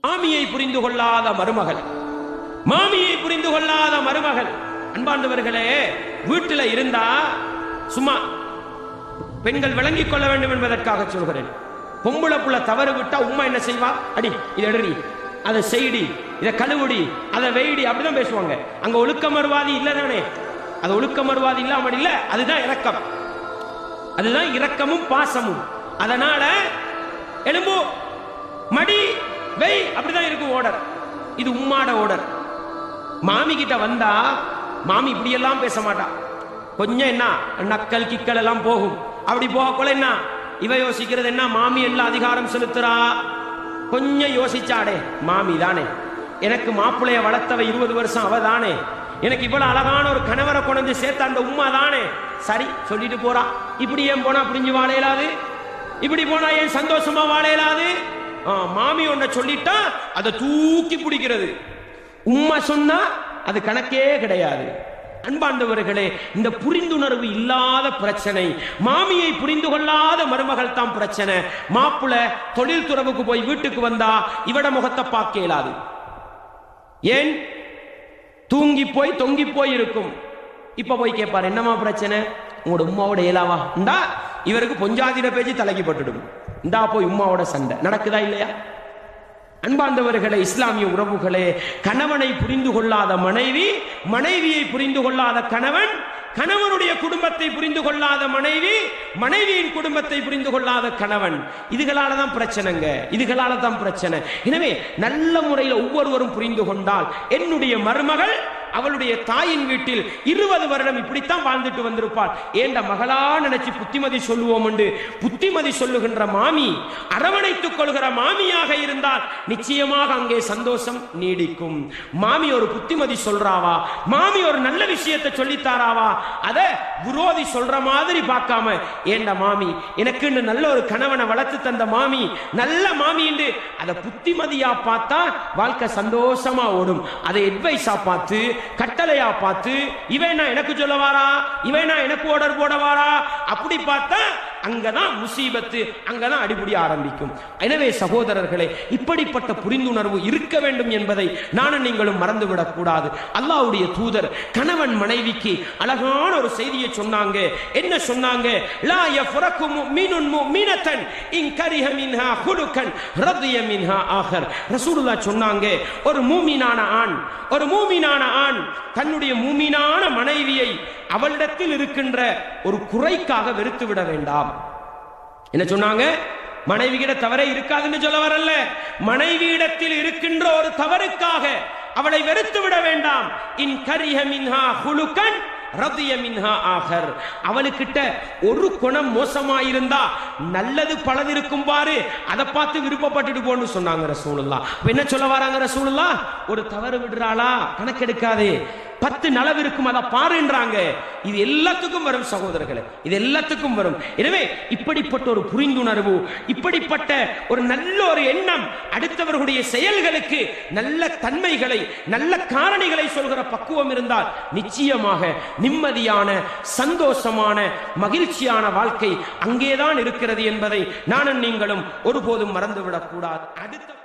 மாமியை புரிந்து கொள்ளாத மருமகள், மாமியை புரிந்து கொள்ளாத மருமகள். அன்பாண்டவர்களே, வீட்டில் இருந்தா சும்மா பெண்கள் விளங்கிக் கொள்ள வேண்டும் என்பதற்காக சொல்கிறேன். பொம்பளை புள்ள தவறு விட்டா உம்மா என்ன செய்வா? அடி, இதை எடுறி, அதை செய்டி, இதை கழுவுடி, அதை வெயிடி, அப்படிதான் பேசுவாங்க. அங்க ஒழுக்க மறுவாதி இல்லதானே? அது ஒழுக்க மறுவாதி இல்லாமல் இல்ல, அதுதான் இரக்கம், அதுதான் இரக்கமும் பாசமும். அதனால எலும்பு மடி வெய், அப்படிதான் இருக்கும் ஓடர். இது உம்மாட ஓடர். மாமி கிட்ட வந்தா மாமி இப்படி எல்லாம் பேச மாட்டா. கொஞ்சம் என்ன நக்கல் கிக்கல் எல்லாம் போகும். அப்படி போகக்குள்ள என்ன இவ யோசிக்கிறது என்ன, மாமி எல்லாம் அதிகாரம் செலுத்துறா. கொஞ்சம் யோசிச்சாடே, மாமி தானே, எனக்கு மாப்பிள்ளைய வளர்த்தவ 20 வருஷம் அவ தானே, எனக்கு இவ்வளவு அழகான ஒரு கணவரை கொண்டு சேர்த்த அந்த உம்மா தானே, சரி சொல்லிட்டு போறா. இப்படி ஏன் போனா புரிஞ்சு வாழ இயலாது? இப்படி போனா ஏன் சந்தோஷமா வாழ இயலாது? மாமி ஒன்ன சொல்லிட்டா அதை தூக்கி பிடிக்கிறது. உம்மா சொன்னா அது கணக்கே கிடையாது. அன்பாண்டவர்களே, இந்த புரிந்துணர்வு இல்லாத பிரச்சனை, மாமியை புரிந்து கொள்ளாத மருமகள் தான் பிரச்சனை. மாப்பிள்ள தொழில் துறவுக்கு போய் வீட்டுக்கு வந்தா இவட முகத்தை பார்க்க இயலாது. ஏன்? தூங்கி போய் தொங்கி போய் இருக்கும். இப்ப போய் கேட்பாரு, என்னமா பிரச்சனை? உங்களோட உம்மாவோட இயலாவா? இந்தா இவருக்கு பொஞ்சாதிர பேச்சு தலைக்கு பட்டுடும். இந்தா போய் உம்மாவோட சண்டை நடக்குதா இல்லையா? அன்பார்ந்தவர்களே, இஸ்லாமிய உறவுகளே, கணவனை புரிந்து கொள்ளாத மனைவி, மனைவியை புரிந்து கொள்ளாத கணவன், கணவனுடைய குடும்பத்தை புரிந்து கொள்ளாத மனைவி, மனைவியின் குடும்பத்தை புரிந்து கொள்ளாத கணவன், இதுகளால தான் பிரச்சனைங்க, இதுகளால தான் பிரச்சனை. எனவே நல்ல முறையில் ஒவ்வொருவரும் புரிந்து கொண்டால், என்னுடைய மருமகள் அவளுடைய தாயின் வீட்டில் 20 வருடம் இப்படித்தான் வாழ்ந்துட்டு வந்திருப்பாள். ஏண்ட மகளா நினைச்சு புத்திமதி சொல்லுவோம் என்று புத்திமதி சொல்லுகின்ற மாமி, அரவணைத்துக் கொள்கிற மாமியாக இருந்தால் நிச்சயமாக அங்கே சந்தோஷம் நீடிக்கும். மாமி ஒரு புத்திமதி சொல்றாவா, மாமி ஒரு நல்ல விஷயத்தை சொல்லித்தாராவா, அத விரோதி சொல்ற மாதிரி பார்க்காம, ஏண்ட மாமி எனக்கு நல்ல ஒரு கணவனை வளர்த்து தந்த மாமி, நல்ல மாமி என்று அதை புத்திமதியா பார்த்தா வாழ்க்கை சந்தோஷமா ஓடும். அதை அட்வைஸா பார்த்து, கட்டளையா பார்த்து, இவனா எனக்கு சொல்ல வாரா, இவனா எனக்கு ஆர்டர் போட வாரா, அப்படி பார்த்தா அங்கதான் முசீபத்து, அங்கதான் அடிபடி ஆரம்பிக்கும். எனவே சகோதரர்களே, இப்படிப்பட்ட புரிந்துணர்வு இருக்க வேண்டும் என்பதை நானும் நீங்களும் மறந்துவிடக் கூடாது. அல்லாஹ்வுடைய தூதர் கணவன் மனைவிக்கு அழகான ஒரு செய்தியை சொன்னாங்க. என்ன சொன்னாங்க? லா யஃப்ரகு முஃமினுன் முஃமினத்தன் இன் கரிஹ மின்ஹா குலுகன் ரதிய மின்ஹா ஆகர். ரசூலுல்லாஹ் சொன்னாங்க, ஒரு மூமினான ஆண், ஒரு மூமினான ஆண் தன்னுடைய மூமினான மனைவியை அவளிடத்தில் இருக்கின்ற ஒரு குறைக்காக வெறுத்து விட வேண்டாம். என்ன சொன்னாங்க? மனைவியிட தவறே இருக்காதுன்னு சொல்ல வரல, மனைவியிடத்தில் இருக்கின்ற ஒரு தவறுக்காக அவளை வெறுத்து விட வேண்டாம். இன் கரிஹ மின்ஹா குலுகன் ரதிய மின்ஹா ஆகர். அவளுக்கிட்ட ஒரு குணம் மோசமாயிருந்தா நல்லது பலது இருக்கும் பாரு, அதை பார்த்து விருப்பப்பட்டுட்டு போன்னு சொன்னாங்க ரசூலுல்லாஹ். என்ன சொல்ல வராங்க ரசூலுல்லாஹ்? ஒரு தவறு விடுறாளா கணக்கெடுக்காதே, 10 நலவு இருக்கும், அதை பாருன்றாங்க. இது எல்லாத்துக்கும் வரும் சகோதரர்களே, இது எல்லாத்துக்கும் வரும். எனவே இப்படிப்பட்ட ஒரு புரிந்துணர்வு, இப்படிப்பட்ட ஒரு நல்ல ஒரு எண்ணம், அடுத்தவர்களுடைய செயல்களுக்கு நல்ல தன்மைகளை, நல்ல காரணிகளை சொல்கிற பக்குவம் இருந்தால் நிச்சயமாக நிம்மதியான, சந்தோஷமான, மகிழ்ச்சியான வாழ்க்கை அங்கேதான் இருக்கிறது என்பதை நானும் நீங்களும் ஒருபோதும் மறந்துவிடக் கூடாது. அடுத்த